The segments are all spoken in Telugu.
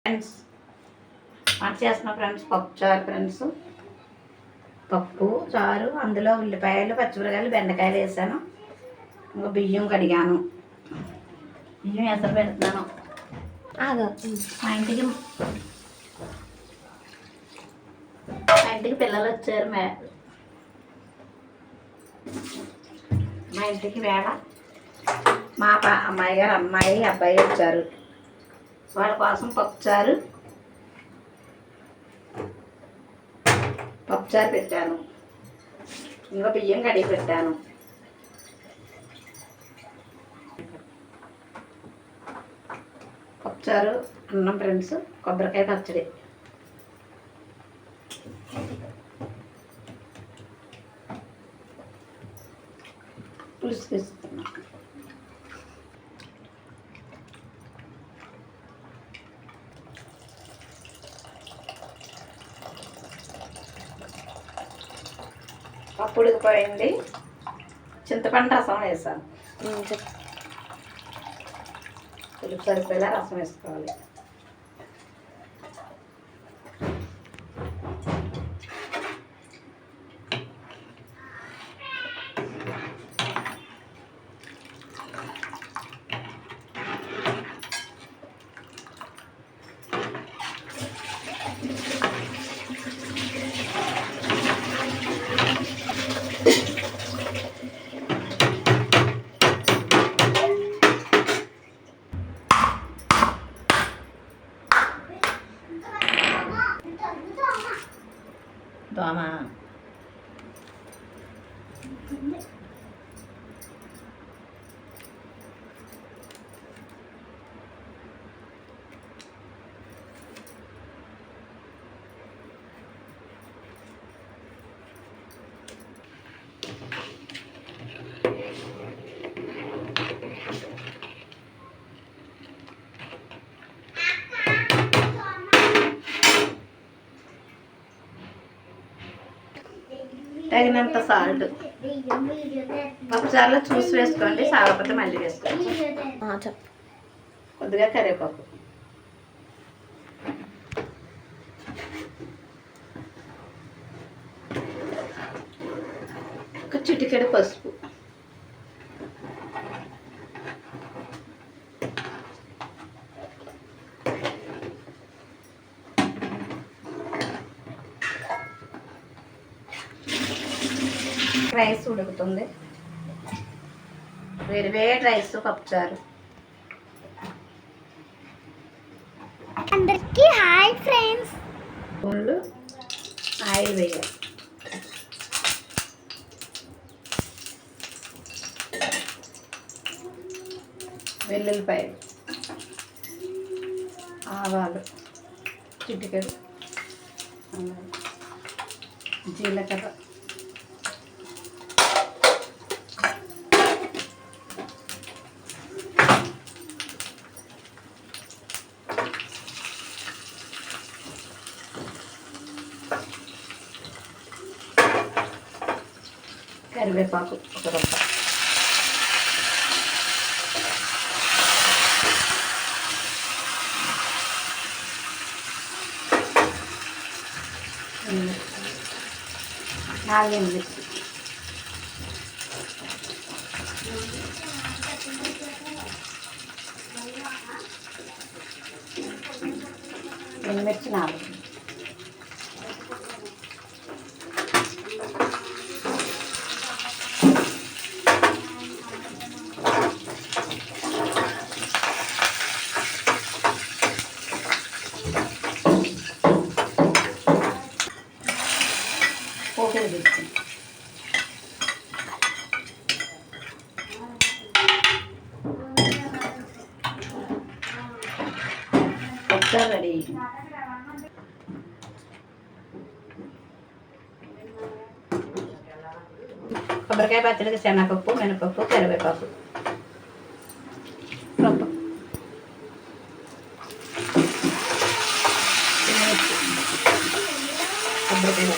ఫ్రెండ్స్ వంట చేస్తున్న ఫ్రెండ్స్ పప్పు చారు ఫ్రెండ్స్. పప్పు చారు, అందులో ఉల్లిపాయలు, పచ్చిమిరకాయలు, బెండకాయలు వేసాను. ఇంకా బియ్యం కడిగాను, బియ్యం ఎసరు పెడుతున్నాను. మా ఇంటికి పిల్లలు వచ్చారు. మా ఇంటికి వేళ మా అమ్మాయి గారు అబ్బాయి వచ్చారు. వాళ్ళ కోసం పప్పుచారు పెట్టాను. ఇంకా బియ్యం కడిగి పెట్టాను. పప్పుచారు, అన్నం ఫ్రెండ్స్, కొబ్బరికాయ పచ్చడి. పులుసు తీసుకున్నాను. పప్పు ఉడికిపోయింది. చింతపండు రసం వేసాను. పులుపు సరిపోయేలా రసం వేసుకోవాలి. దోమ తగినంత సాల్ట్. పప్పుచారులో చూసి వేసుకోండి, సాగకపోతే మళ్ళీ వేసుకోండి. కొద్దిగా కరివేపాకు, ఒక చిటికెడు పసుపు, రైస్ ఉడుకుతుంది. వేడి రైస్, పప్పుచారు. అందరికీ హాయ్ ఫ్రెండ్స్. స్పూన్లు ఆయిల్ వేయాలి. వెల్లుల్లిపాయలు, ఆవాలు, చిటికెడు, జీలకర్ర, కరివేపాకు ఒక రొప్ప, నాలుగు ఎండుమిర్చి, 4 పోపులు తీసుకుంటాం. పప్పుచారు రెడీ. కొబ్బరికాయ పచ్చడికి శనగపప్పు, మినపప్పు, కరివేపాకు, కొబ్బరికాయ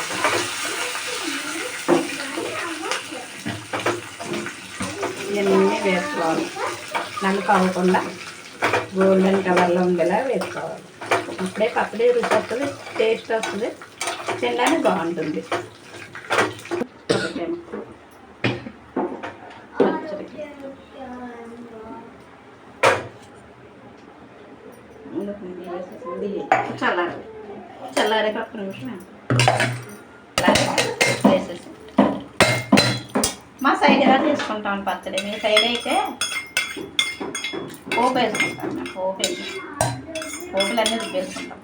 ఇవన్నీ వేసుకోవాలి. నలుపు అవ్వకుండా గోల్డెన్ కలర్లో ఉండేలా వేసుకోవాలి. ఇప్పుడే పచ్చడి రుచి వస్తుంది, టేస్ట్ వస్తుంది, తినడానికి బాగుంటుంది. ఒకటేమో పచ్చడికి చల్లారే ఒక్క నిమిషం వేసేసి మా సైడ్ ఎలా చేసుకుంటాం పచ్చడి, మీ సైడ్ అయితే పోపు వేసుకుంటాం. పోపులన్నీ రుబ్బేసుకుంటాం.